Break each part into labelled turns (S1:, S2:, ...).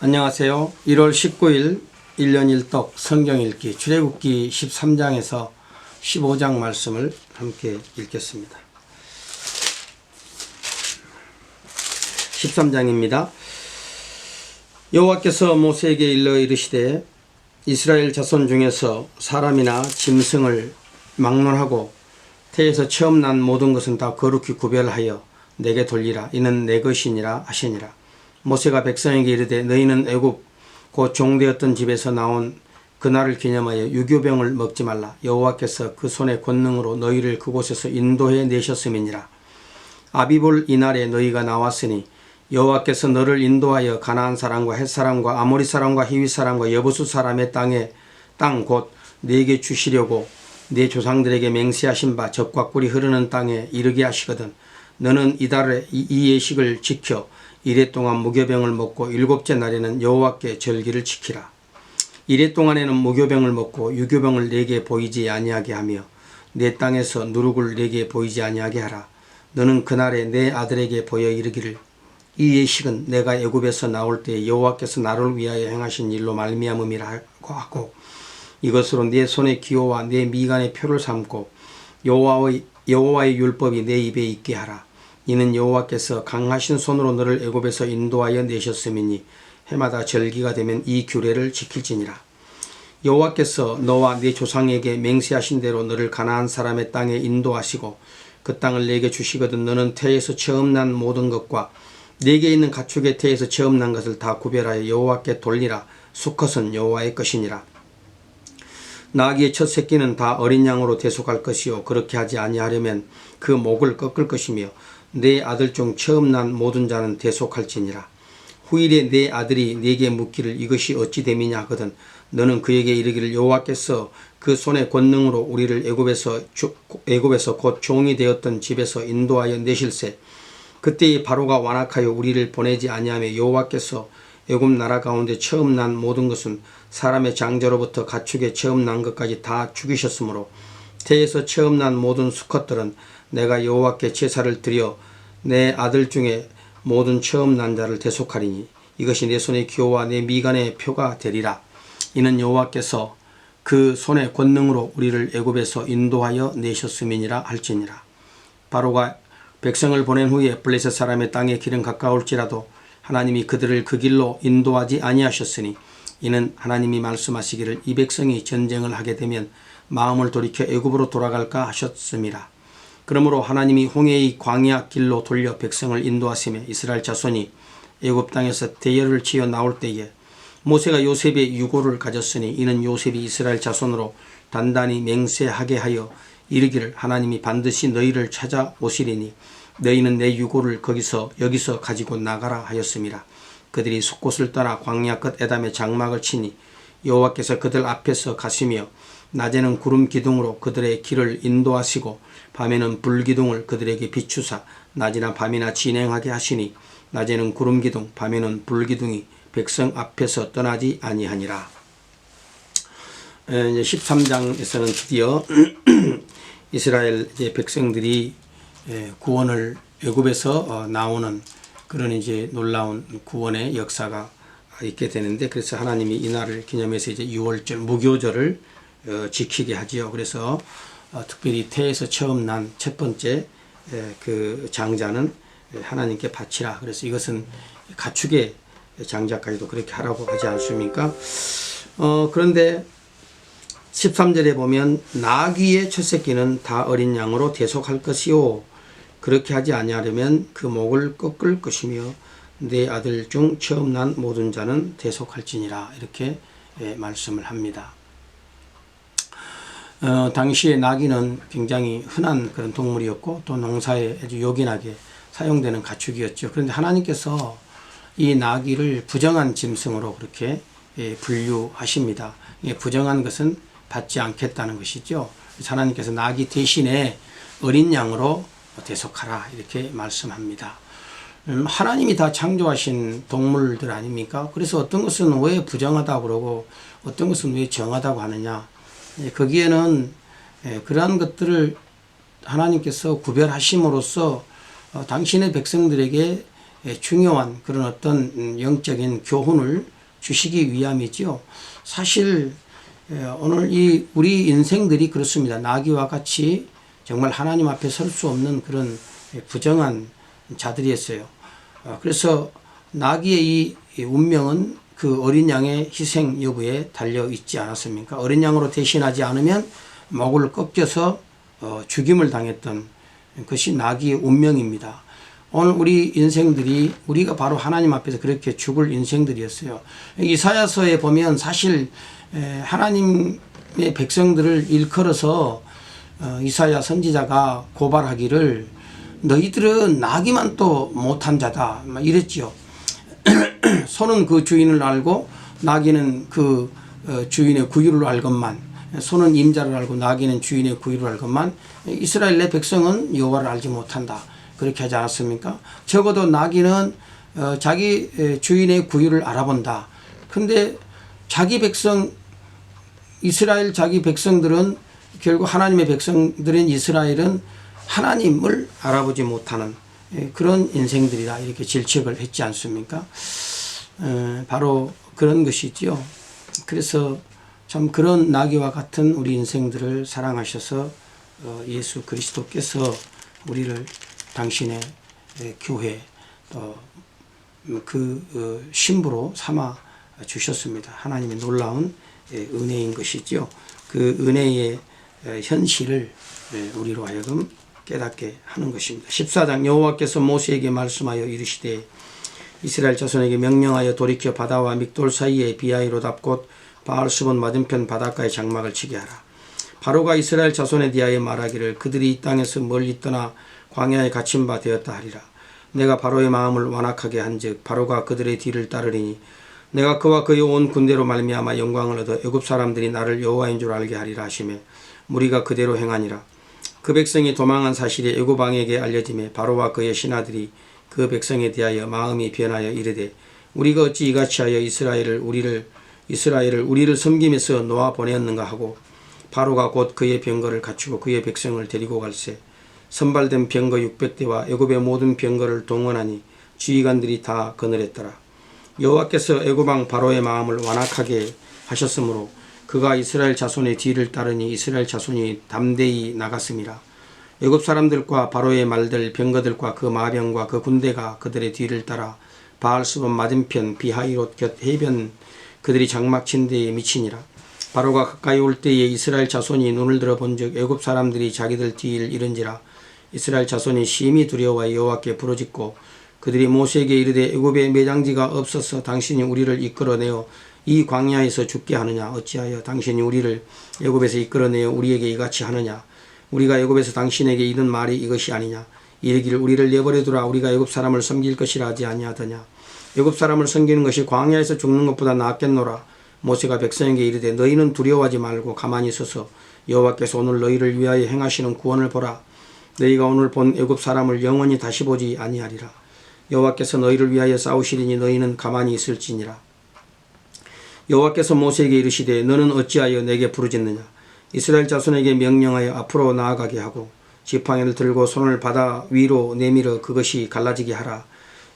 S1: 안녕하세요. 1월 19일 1년 1독 성경 읽기 출애굽기 13장에서 15장 말씀을 함께 읽겠습니다. 13장입니다. 여호와께서 모세에게 일러 이르시되 이스라엘 자손 중에서 사람이나 짐승을 막론하고 태에서 처음 난 모든 것은 다 거룩히 구별하여 내게 돌리라. 이는 내 것이니라 하시니라. 모세가 백성에게 이르되 너희는 애굽 곧 종되었던 집에서 나온 그날을 기념하여 유교병을 먹지 말라. 여호와께서 그 손의 권능으로 너희를 그곳에서 인도해 내셨음이니라. 아비볼 이날에 너희가 나왔으니 여호와께서 너를 인도하여 가나안 사람과 헷 사람과 아모리 사람과 히위 사람과 여부수 사람의 땅 곧 네게 주시려고 네 조상들에게 맹세하신 바 젖과 꿀이 흐르는 땅에 이르게 하시거든. 너는 이달에 이 예식을 지켜 이래 동안 무교병을 먹고 일곱째 날에는 여호와께 절기를 지키라. 이래 동안에는 무교병을 먹고 유교병을 내게 보이지 아니하게 하며 내 땅에서 누룩을 내게 보이지 아니하게 하라. 너는 그날에 내 아들에게 보여 이르기를 이 예식은 내가 애굽에서 나올 때 여호와께서 나를 위하여 행하신 일로 말미암음이라고 하고 이것으로 내 손의 기호와 내 미간의 표를 삼고 여호와의 율법이 내 입에 있게 하라. 이는 여호와께서 강하신 손으로 너를 애굽에서 인도하여 내셨음이니 해마다 절기가 되면 이 규례를 지킬지니라. 여호와께서 너와 네 조상에게 맹세하신 대로 너를 가나안 사람의 땅에 인도하시고 그 땅을 내게 주시거든. 너는 태에서 처음 난 모든 것과 네게 있는 가축의 태에서 처음 난 것을 다 구별하여 여호와께 돌리라. 수컷은 여호와의 것이니라. 나귀의 첫 새끼는 다 어린 양으로 대속할 것이요 그렇게 하지 아니하려면 그 목을 꺾을 것이며 내 아들 중 처음 난 모든 자는 대속할지니라. 후일에 내 아들이 네게 묻기를 이것이 어찌 됨이냐 하거든 너는 그에게 이르기를 여호와께서 그 손의 권능으로 우리를 애굽에서 곧 종이 되었던 집에서 인도하여 내실세 그때의 바로가 완악하여 우리를 보내지 아니하며 여호와께서 애굽 나라 가운데 처음 난 모든 것은 사람의 장자로부터 가축의 처음 난 것까지 다 죽이셨으므로 태에서 처음 난 모든 수컷들은 내가 여호와께 제사를 드려 내 아들 중에 모든 처음 난 자를 대속하리니 이것이 내 손의 기호와 내 미간의 표가 되리라. 이는 여호와께서 그 손의 권능으로 우리를 애굽에서 인도하여 내셨음이니라 할지니라. 바로가 백성을 보낸 후에 블레셋 사람의 땅의 길은 가까울지라도 하나님이 그들을 그 길로 인도하지 아니하셨으니 이는 하나님이 말씀하시기를 이 백성이 전쟁을 하게 되면 마음을 돌이켜 애굽으로 돌아갈까 하셨음이라. 그러므로 하나님이 홍해의 광야 길로 돌려 백성을 인도하시며 이스라엘 자손이 애굽 땅에서 대열을 치어 나올 때에 모세가 요셉의 유고를 가졌으니 이는 요셉이 이스라엘 자손으로 단단히 맹세하게 하여 이르기를 하나님이 반드시 너희를 찾아오시리니 너희는 내 유고를 여기서 가지고 나가라 하였음이라. 그들이 숫곳을 떠나 광야 끝 에담에 장막을 치니 여호와께서 그들 앞에서 가시며 낮에는 구름 기둥으로 그들의 길을 인도하시고 밤에는 불 기둥을 그들에게 비추사 낮이나 밤이나 진행하게 하시니 낮에는 구름 기둥 밤에는 불 기둥이 백성 앞에서 떠나지 아니하니라. 이제 13장에서는 드디어 이스라엘 백성들이 구원을 애굽에서 나오는 그런 이제 놀라운 구원의 역사가 있게 되는데 그래서 하나님이 이날을 기념해서 이제 유월절 무교절을 지키게 하지요. 그래서 특별히 태에서 처음 난 첫 번째 그 장자는 하나님께 바치라. 그래서 이것은 가축의 장자까지도 그렇게 하라고 하지 않습니까? 그런데 13절에 보면 나귀의 첫 새끼는 다 어린 양으로 대속할 것이요 그렇게 하지 아니하려면 그 목을 꺾을 것이며 내 아들 중 처음 난 모든 자는 대속할지니라 이렇게 말씀을 합니다. 당시에 나귀는 굉장히 흔한 그런 동물이었고 또 농사에 아주 요긴하게 사용되는 가축이었죠. 그런데 하나님께서 이 나귀를 부정한 짐승으로 그렇게 분류하십니다. 부정한 것은 받지 않겠다는 것이죠. 그래서 하나님께서 나귀 대신에 어린 양으로 대속하라 이렇게 말씀합니다. 하나님이 다 창조하신 동물들 아닙니까? 그래서 어떤 것은 왜 부정하다고 그러고 어떤 것은 왜 정하다고 하느냐. 거기에는 그러한 것들을 하나님께서 구별하심으로써 당신의 백성들에게 중요한 그런 어떤 영적인 교훈을 주시기 위함이죠. 사실 오늘 우리 인생들이 그렇습니다. 나귀와 같이 정말 하나님 앞에 설 수 없는 그런 부정한 자들이었어요. 그래서 나귀의 이 운명은 그 어린 양의 희생 여부에 달려 있지 않았습니까? 어린 양으로 대신하지 않으면 목을 꺾여서 죽임을 당했던 것이 나귀의 운명입니다. 오늘 우리 인생들이 우리가 바로 하나님 앞에서 그렇게 죽을 인생들이었어요. 이사야서에 보면 사실 하나님의 백성들을 일컬어서 이사야 선지자가 고발하기를 너희들은 나귀만 또 못한 자다 이랬지요. 소는 그 주인을 알고 나귀는 그 주인의 구유를 알건만, 소는 임자를 알고 나귀는 주인의 구유를 알건만 이스라엘 내 백성은 여호와를 알지 못한다. 그렇게 하지 않았습니까? 적어도 나귀는 자기 주인의 구유를 알아본다. 근데 자기 백성 이스라엘 자기 백성들은 결국 하나님의 백성들인 이스라엘은 하나님을 알아보지 못하는 그런 인생들이다 이렇게 질책을 했지 않습니까? 바로 그런 것이지요. 그래서 참 그런 나귀와 같은 우리 인생들을 사랑하셔서 예수 그리스도께서 우리를 당신의 교회 그 신부로 삼아 주셨습니다. 하나님의 놀라운 은혜인 것이죠. 그 은혜의 현실을 우리로 하여금 깨닫게 하는 것입니다. 14장 여호와께서 모세에게 말씀하여 이르시되 이스라엘 자손에게 명령하여 돌이켜 바다와 믹돌 사이에 비하이로답 곧 바알스본 맞은편 바닷가에 장막을 치게 하라. 바로가 이스라엘 자손에 대하여 말하기를 그들이 이 땅에서 멀리 떠나 광야에 갇힌 바 되었다 하리라. 내가 바로의 마음을 완악하게 한즉 바로가 그들의 뒤를 따르리니 내가 그와 그의 온 군대로 말미암아 영광을 얻어 애굽 사람들이 나를 여호와인 줄 알게 하리라 하시매 무리가 그대로 행하니라. 그 백성이 도망한 사실이 애굽 왕에게 알려지매 바로와 그의 신하들이 그 백성에 대하여 마음이 변하여 이르되 우리가 어찌 이같이 하여 이스라엘을 우리를 섬김에서 놓아 보내었는가 하고 바로가 곧 그의 병거를 갖추고 그의 백성을 데리고 갈새 선발된 병거 600대와 애굽의 모든 병거를 동원하니 지휘관들이 다 거느렸더라. 여호와께서 애굽 왕 바로의 마음을 완악하게 하셨으므로 그가 이스라엘 자손의 뒤를 따르니 이스라엘 자손이 담대히 나갔음이라. 애굽 사람들과 바로의 말들 병거들과 그 마병과 그 군대가 그들의 뒤를 따라 바알스본 맞은편 비하이롯 곁 해변 그들이 장막 친 데에 미치니라. 바로가 가까이 올 때에 이스라엘 자손이 눈을 들어 본즉 애굽 사람들이 자기들 뒤를 이른지라. 이스라엘 자손이 심히 두려워 여호와께 부르짖고 그들이 모세에게 이르되 애굽에 매장지가 없어서 당신이 우리를 이끌어내어 이 광야에서 죽게 하느냐. 어찌하여 당신이 우리를 애굽에서 이끌어내어 우리에게 이같이 하느냐. 우리가 애굽에서 당신에게 이른 말이 이것이 아니냐. 이르기를 우리를 내버려 두라. 우리가 애굽 사람을 섬길 것이라 하지 아니하더냐. 애굽 사람을 섬기는 것이 광야에서 죽는 것보다 낫겠노라. 모세가 백성에게 이르되 너희는 두려워하지 말고 가만히 서서 여호와께서 오늘 너희를 위하여 행하시는 구원을 보라. 너희가 오늘 본 애굽 사람을 영원히 다시 보지 아니하리라. 여호와께서 너희를 위하여 싸우시리니 너희는 가만히 있을지니라. 여호와께서 모세에게 이르시되 너는 어찌하여 내게 부르짖느냐. 이스라엘 자손에게 명령하여 앞으로 나아가게 하고 지팡이를 들고 손을 바다 위로 내밀어 그것이 갈라지게 하라.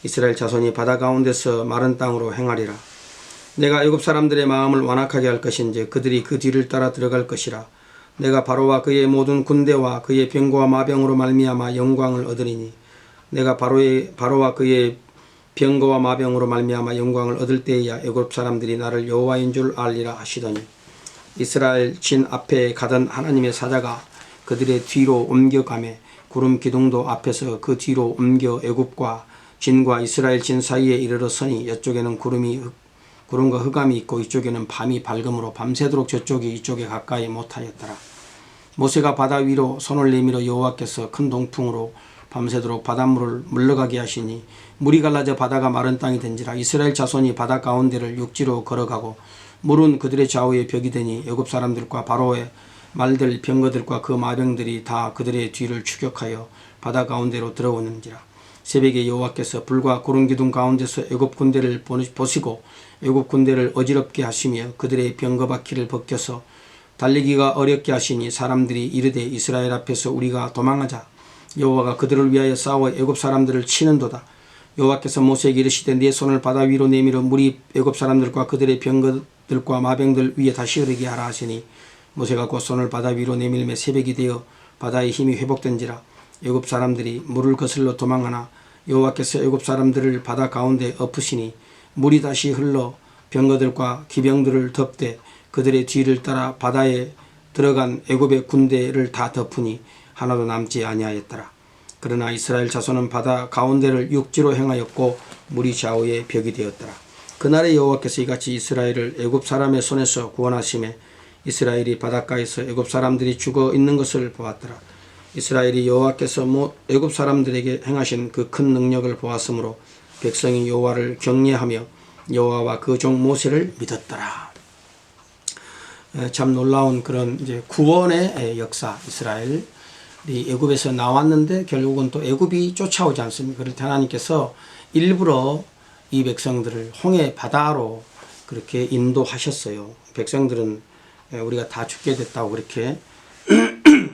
S1: 이스라엘 자손이 바다 가운데서 마른 땅으로 행하리라. 내가 애굽 사람들의 마음을 완악하게 할 것인지 그들이 그 뒤를 따라 들어갈 것이라. 내가 바로와 그의 모든 군대와 그의 병거와 마병으로 말미암아 영광을 얻으리니 내가 바로와 그의 병거와 마병으로 말미암아 영광을 얻을 때에야 애굽 사람들이 나를 여호와인 줄 알리라 하시더니 이스라엘 진 앞에 가던 하나님의 사자가 그들의 뒤로 옮겨가매 구름 기둥도 앞에서 그 뒤로 옮겨 애굽과 진과 이스라엘 진 사이에 이르러 서니 이쪽에는 구름과 흑암이 있고 이쪽에는 밤이 밝음으로 밤새도록 저쪽이 이쪽에 가까이 못하였더라. 모세가 바다 위로 손을 내밀어 여호와께서 큰 동풍으로 밤새도록 바닷물을 물러가게 하시니 물이 갈라져 바다가 마른 땅이 된지라. 이스라엘 자손이 바다 가운데를 육지로 걸어가고 물은 그들의 좌우에 벽이 되니 애굽 사람들과 바로의 말들 병거들과 그 마병들이 다 그들의 뒤를 추격하여 바다 가운데로 들어오는지라. 새벽에 여호와께서 불과 구름 기둥 가운데서 애굽 군대를 보시고 애굽 군대를 어지럽게 하시며 그들의 병거 바퀴를 벗겨서 달리기가 어렵게 하시니 사람들이 이르되 이스라엘 앞에서 우리가 도망하자. 여호와가 그들을 위하여 싸워 애굽 사람들을 치는도다. 여호와께서 모세에게 이르시되 네 손을 바다 위로 내밀어 물이 애굽 사람들과 그들의 병거들과 마병들 위에 다시 흐르게 하라 하시니 모세가 곧 손을 바다 위로 내밀매 새벽이 되어 바다의 힘이 회복된지라. 애굽 사람들이 물을 거슬러 도망하나 여호와께서 애굽 사람들을 바다 가운데 엎으시니 물이 다시 흘러 병거들과 기병들을 덮되 그들의 뒤를 따라 바다에 들어간 애굽의 군대를 다 덮으니 하나도 남지 아니하였더라. 그러나 이스라엘 자손은 바다 가운데를 육지로 행하였고 물이 좌우에 벽이 되었더라. 그날에 여호와께서 이같이 이스라엘을 애굽 사람의 손에서 구원하시매 이스라엘이 바닷가에서 애굽 사람들이 죽어 있는 것을 보았더라. 이스라엘이 여호와께서 애굽 사람들에게 행하신 그 큰 능력을 보았으므로 백성이 여호와를 경외하며 여호와와 그 종 모세를 믿었더라. 참 놀라운 그런 이제 구원의 역사. 이스라엘이 애굽에서 나왔는데 결국은 또 애굽이 쫓아오지 않습니까? 그럴 때 하나님께서 일부러 이 백성들을 홍해 바다로 그렇게 인도하셨어요. 백성들은 우리가 다 죽게 됐다고 그렇게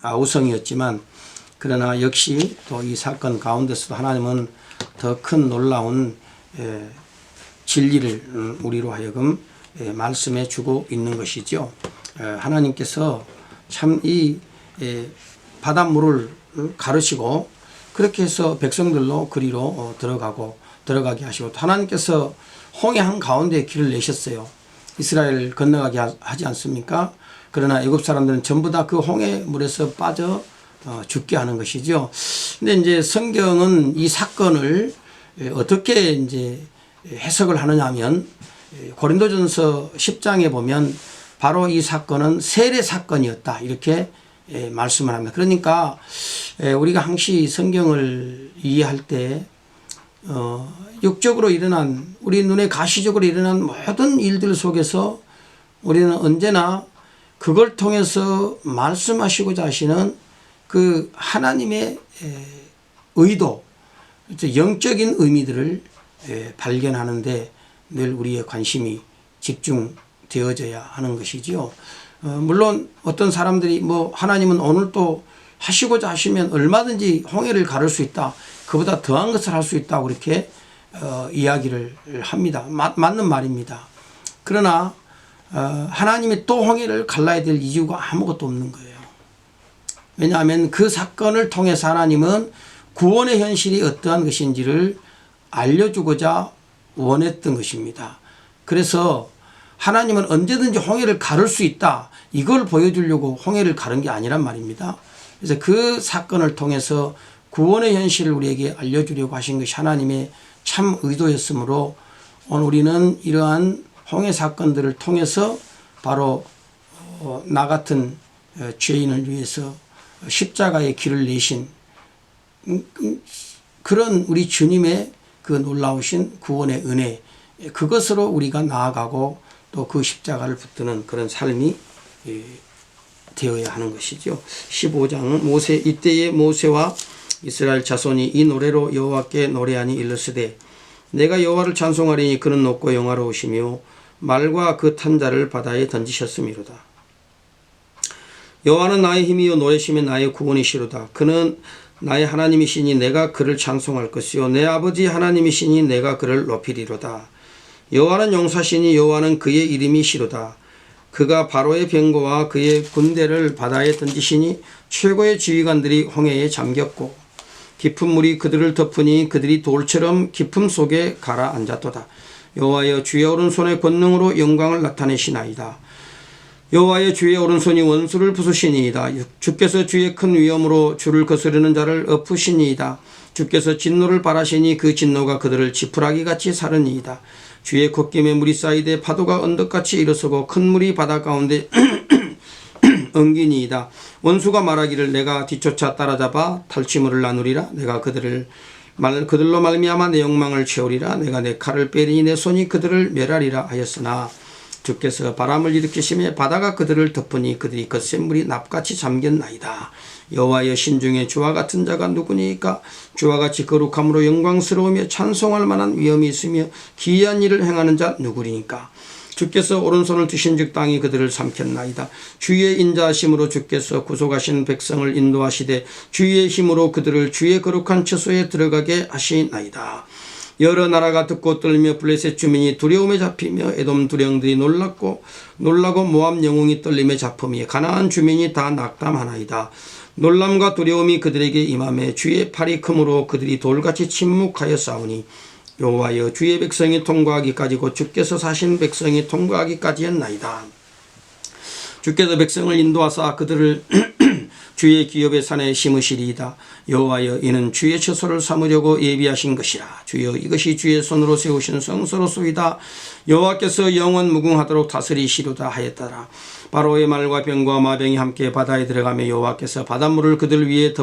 S1: 아우성이었지만 그러나 역시 또 이 사건 가운데서도 하나님은 더 큰 놀라운 진리를 우리로 하여금 말씀해 주고 있는 것이죠. 하나님께서 참 이 바닷물을 가르시고 그렇게 해서 백성들로 그리로 들어가게 하시고 하나님께서 홍해 한가운데 길을 내셨어요. 이스라엘 건너가게 하지 않습니까? 그러나 애굽 사람들은 전부 다 그 홍해 물에서 빠져 죽게 하는 것이죠. 근데 이제 성경은 이 사건을 어떻게 이제 해석을 하느냐 하면 고린도전서 10장에 보면 바로 이 사건은 세례 사건이었다 이렇게 말씀을 합니다. 그러니까 우리가 항시 성경을 이해할 때 육적으로 일어난 우리 눈에 가시적으로 일어난 모든 일들 속에서 우리는 언제나 그걸 통해서 말씀하시고자 하시는 그 하나님의 의도, 영적인 의미들을 발견하는데 늘 우리의 관심이 집중되어져야 하는 것이지요. 물론 어떤 사람들이 하나님은 오늘 또 하시고자 하시면 얼마든지 홍해를 가를 수 있다. 그보다 더한 것을 할 수 있다고 그렇게 이야기를 합니다. 맞는 말입니다. 그러나 하나님이 또 홍해를 갈라야 될 이유가 아무것도 없는 거예요. 왜냐하면 그 사건을 통해서 하나님은 구원의 현실이 어떠한 것인지를 알려주고자 원했던 것입니다. 그래서 하나님은 언제든지 홍해를 가를 수 있다. 이걸 보여주려고 홍해를 가른 게 아니란 말입니다. 그래서 그 사건을 통해서 구원의 현실을 우리에게 알려주려고 하신 것이 하나님의 참 의도였으므로 오늘 우리는 이러한 홍해 사건들을 통해서 바로 나 같은 죄인을 위해서 십자가의 길을 내신 그런 우리 주님의 그 놀라우신 구원의 은혜, 그것으로 우리가 나아가고 또 그 십자가를 붙드는 그런 삶이 되어야 하는 것이죠. 15장은 이때의 모세와 이스라엘 자손이 이 노래로 여호와께 노래하니 일러스되 내가 여호와를 찬송하리니 그는 높고 영화로우시며 말과 그 탄 자를 바다에 던지셨음이로다. 여호와는 나의 힘이요 노래시며 나의 구원이시로다. 그는 나의 하나님이시니 내가 그를 찬송할 것이요 내 아버지 하나님이시니 내가 그를 높이리로다. 여호와는 용사시니 여호와는 그의 이름이시로다. 그가 바로의 병거와 그의 군대를 바다에 던지시니 최고의 지휘관들이 홍해에 잠겼고 깊은 물이 그들을 덮으니 그들이 돌처럼 깊음 속에 가라앉았도다. 여호와여 주의 오른손의 권능으로 영광을 나타내시나이다. 여호와의 주의 오른손이 원수를 부수시니이다. 주께서 주의 큰 위엄으로 주를 거스르는 자를 엎으시니이다. 주께서 진노를 발하시니 그 진노가 그들을 지푸라기같이 사르니이다. 주의 콧김에 물이 쌓이되 파도가 언덕같이 일어서고 큰 물이 바다 가운데 엉기니이다. 원수가 말하기를 내가 뒤쫓아 따라잡아 탈취물을 나누리라. 내가 그들로 말미암아 내 욕망을 채우리라. 내가 내 칼을 빼리니 내 손이 그들을 멸하리라 하였으나 주께서 바람을 일으키시며 바다가 그들을 덮으니 그들이 거센 물이 납같이 잠겼나이다. 여호와여 신중에 주와 같은 자가 누구니까? 주와 같이 거룩함으로 영광스러우며 찬송할 만한 위엄이 있으며 기이한 일을 행하는 자 누구리니까? 주께서 오른손을 드신즉 땅이 그들을 삼켰나이다. 주의 인자하심으로 주께서 구속하신 백성을 인도하시되 주의 힘으로 그들을 주의 거룩한 처소에 들어가게 하시나이다. 여러 나라가 듣고 떨며 블레셋 주민이 두려움에 잡히며 에돔 두령들이 놀라고 모압 영웅이 떨림에 잡음이 가나안 주민이 다 낙담하나이다. 놀람과 두려움이 그들에게 임하매 주의 팔이 크므로 그들이 돌같이 침묵하여 싸우니 여호와여 주의 백성이 통과하기까지 곧 주께서 사신 백성이 통과하기까지였나이다. 주께서 백성을 인도하사 그들을 주의 기업의 산에 심으시리이다. 여호와여 이는 주의 처소를 삼으려고 예비하신 것이라. 주여 이것이 주의 손으로 세우신 성소로소이다. 여호와께서 영원 무궁하도록 다스리시로다 하였더라. 바로의 말과 병과 마병이 함께 바다에 들어가며 여호와께서 바닷물을 그들 위에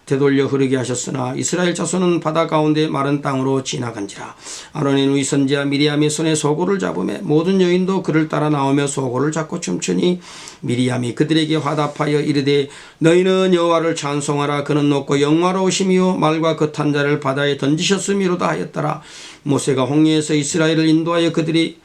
S1: 되돌려 흐르게 하셨으나 이스라엘 자손은 바다 가운데 마른 땅으로 지나간지라. 아론의 누이 선지자 미리암이 손에 소고를 잡으며 모든 여인도 그를 따라 나오며 소고를 잡고 춤추니 미리암이 그들에게 화답하여 이르되 너희는 여호와를 찬송하라. 그는 높고 영화로우시며 말과 거탄 자를 바다에 던지셨음이로다 하였더라. 모세가 홍해에서 이스라엘을 인도하여 그들이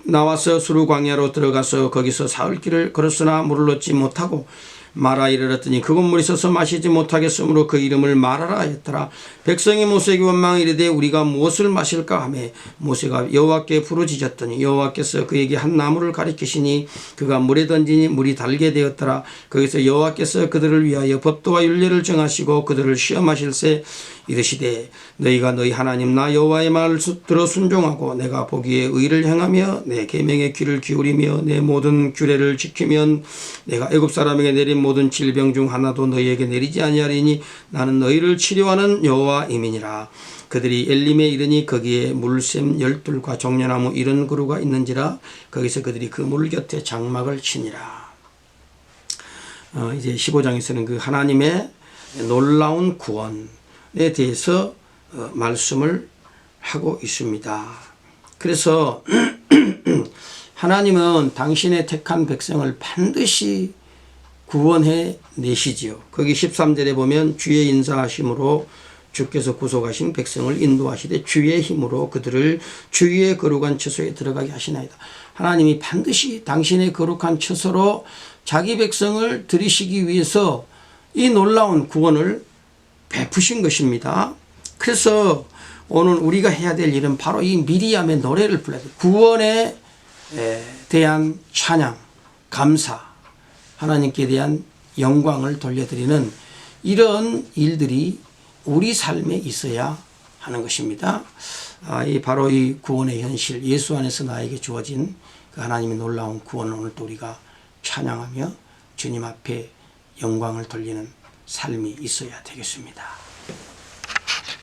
S1: 나와서 수르 광야로 들어가서 거기서 사흘 길을 걸었으나 물을 얻지 못하고 마라 이르렀더니 그곳 물이 있어서 마시지 못하겠으므로 그 이름을 마라라 하였더라. 백성이 모세에게 원망 이르되 우리가 무엇을 마실까 하며 모세가 여호와께 부르짖었더니 여호와께서 그에게 한 나무를 가리키시니 그가 물에 던지니 물이 달게 되었더라. 거기서 여호와께서 그들을 위하여 법도와 율례를 정하시고 그들을 시험하실세 이르시되 너희가 너희 하나님 나 여호와의 말을 들어 순종하고 내가 보기에 의를 행하며 내 계명에 귀를 기울이며 내 모든 규례를 지키면 내가 애굽 사람에게 내린 모든 질병 중 하나도 너희에게 내리지 아니하리니 나는 너희를 치료하는 여호와임이니라. 그들이 엘림에 이르니 거기에 물샘 12과 종려나무 70그루가 있는지라. 거기서 그들이 그 물 곁에 장막을 치니라. 이제 15장에서는 그 하나님의 놀라운 구원에 대해서 말씀을 하고 있습니다. 그래서 하나님은 당신의 택한 백성을 반드시 구원해 내시지요. 거기 13절에 보면 주의 인사하심으로 주께서 구속하신 백성을 인도하시되 주의 힘으로 그들을 주의 거룩한 처소에 들어가게 하시나이다. 하나님이 반드시 당신의 거룩한 처소로 자기 백성을 들이시기 위해서 이 놀라운 구원을 베푸신 것입니다. 그래서 오늘 우리가 해야 될 일은 바로 이 미리암의 노래를 불러야 돼요. 구원에 대한 찬양, 감사, 하나님께 대한 영광을 돌려드리는 이런 일들이 우리 삶에 있어야 하는 것입니다. 바로 이 구원의 현실, 예수 안에서 나에게 주어진 그 하나님의 놀라운 구원을 오늘 또 우리가 찬양하며 주님 앞에 영광을 돌리는 삶이 있어야 되겠습니다.